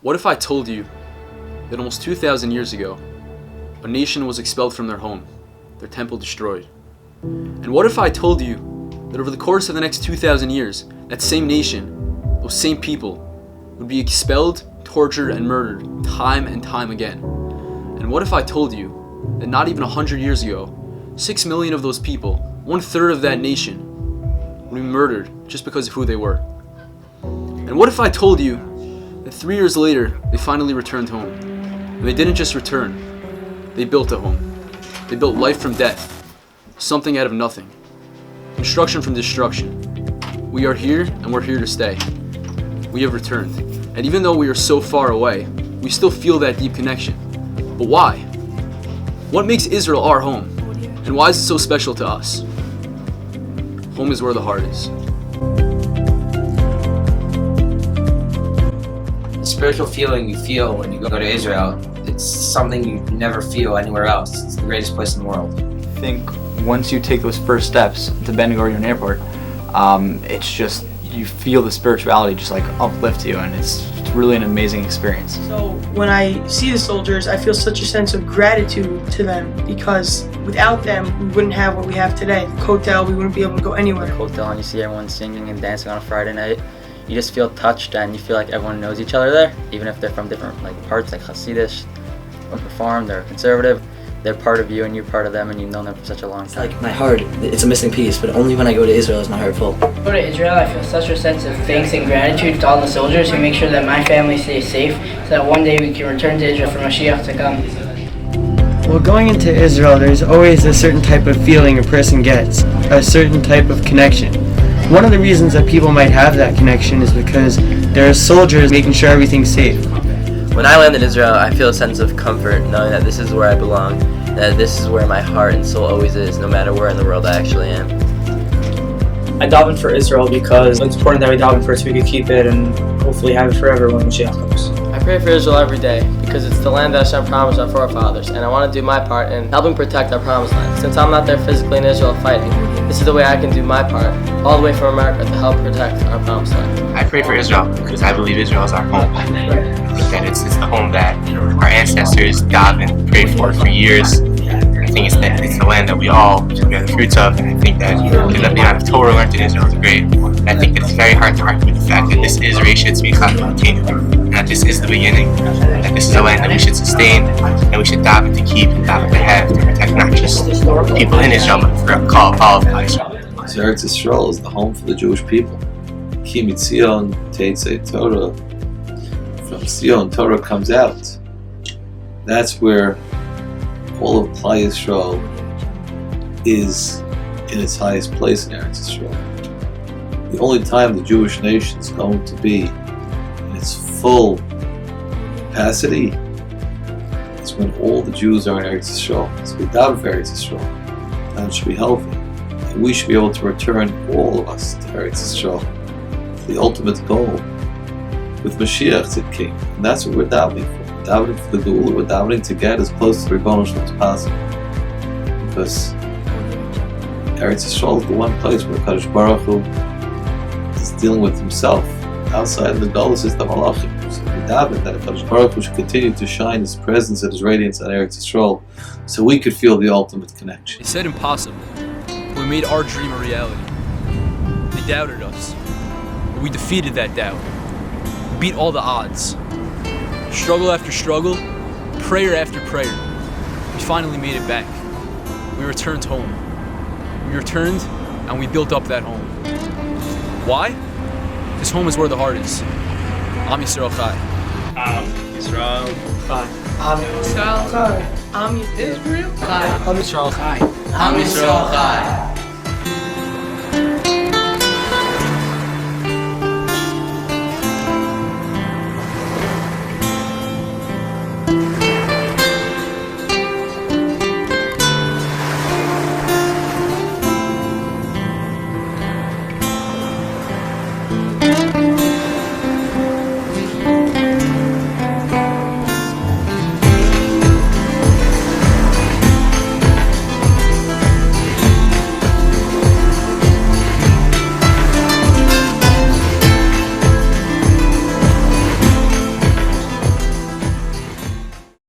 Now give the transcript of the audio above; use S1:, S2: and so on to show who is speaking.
S1: What if I told you that almost 2,000 years ago, a nation was expelled from their home, their temple destroyed? And what if I told you that over the course of the next 2,000 years, that same nation, those same people, would be expelled, tortured, and murdered time and time again? And what if I told you that not even 100 years ago, 6 million of those people, 1/3 of that nation, would be murdered just because of who they were? And what if I told you that 3 years later, they finally returned home? And they didn't just return, they built a home. They built life from death, something out of nothing, construction from destruction. We are here and we're here to stay. We have returned. And even though we are so far away, we still feel that deep connection. But why? What makes Israel our home? And why is it so special to us? Home is where the heart is.
S2: The spiritual feeling you feel when you go to Israel, it's something you never feel anywhere else. It's the greatest place in the world.
S3: I think once you take those first steps to Ben Gurion Airport, it's just, you feel the spirituality just like uplift you, and it's really an amazing experience.
S4: So when I see the soldiers, I feel such a sense of gratitude to them, because without them, we wouldn't have what we have today. The Kotel, we wouldn't be able to go anywhere.
S5: Hotel, and you see everyone singing and dancing on a Friday night. You just feel touched, and you feel like everyone knows each other there, even if they're from different parts, like Hasidish or Reformed or conservative. They're part of you and you're part of them, and you've known them for such a long time.
S6: Like my heart, it's a missing piece, but only when I go to Israel is my heart full.
S7: When I go to Israel, I feel such a sense of thanks and gratitude to all the soldiers who make sure that my family stays safe, so that one day we can return to Israel for Mashiach to come.
S8: Well, going into Israel, there's always a certain type of feeling a person gets, a certain type of connection. One of the reasons that people might have that connection is because there are soldiers making sure everything's safe.
S9: When I land in Israel, I feel a sense of comfort knowing that this is where I belong, that this is where my heart and soul always is, no matter where in the world I actually am.
S10: I daven for Israel because it's important that we daven for it so we can keep it and hopefully have it forever when Mashiach comes.
S11: I pray for Israel every day because it's the land that Hashem promised our forefathers, and I want to do my part in helping protect our promised land. Since I'm not there physically in Israel fighting, this is the way I can do my part, all the way from America, to help protect our promised land.
S12: I pray for Israel because I believe Israel is our home. I think that it's the home that our ancestors davened, prayed for years. I think it's the land that we all bear the fruits of, and I think that the amount of Torah learned in Israel is great. And I think that it's very hard to argue with the fact that this is Reisha Tzmichas V'Tinu, and that this is the beginning, that this is a land that we should sustain, and we should daven to keep, and daven to have, to protect not just people in Israel, but for all of Israel.
S13: So Eretz Yisrael is the home for the Jewish people. Ki mitzion teitzei Torah. From Zion, Torah comes out. That's where all of Klal Yisrael is in its highest place in Eretz Yisrael. The only time the Jewish nation is going to be in its full capacity is when all the Jews are in Eretz Yisrael. So we daven for Eretz Yisrael. That should be healthy. And we should be able to return, all of us, to Eretz Yisrael. The ultimate goal, with Mashiach the King. And that's what we're davening for. We're davening for the Geula. We're davening to get as close to Ribono Shel Olam as possible. Because Eretz Yisrael is the one place where Kadosh Baruch Hu is dealing with himself. Outside of the Golus is the Malachim. So we daven that Kadosh Baruch Hu should continue to shine His presence and His radiance on Eretz Yisrael, so we could feel the ultimate connection.
S1: They said impossible. We made our dream a reality. They doubted us. But we defeated that doubt. We beat all the odds. Struggle after struggle, prayer after prayer. We finally made it back. We returned home. We returned and we built up that home. Why? Because home is where the heart is. Am Yisrael Chai.
S14: Am Yisrael Chai.
S4: Am Yisrael Chai. Am Yisrael Chai.
S14: Am Yisrael Chai.
S2: Am Yisrael Chai.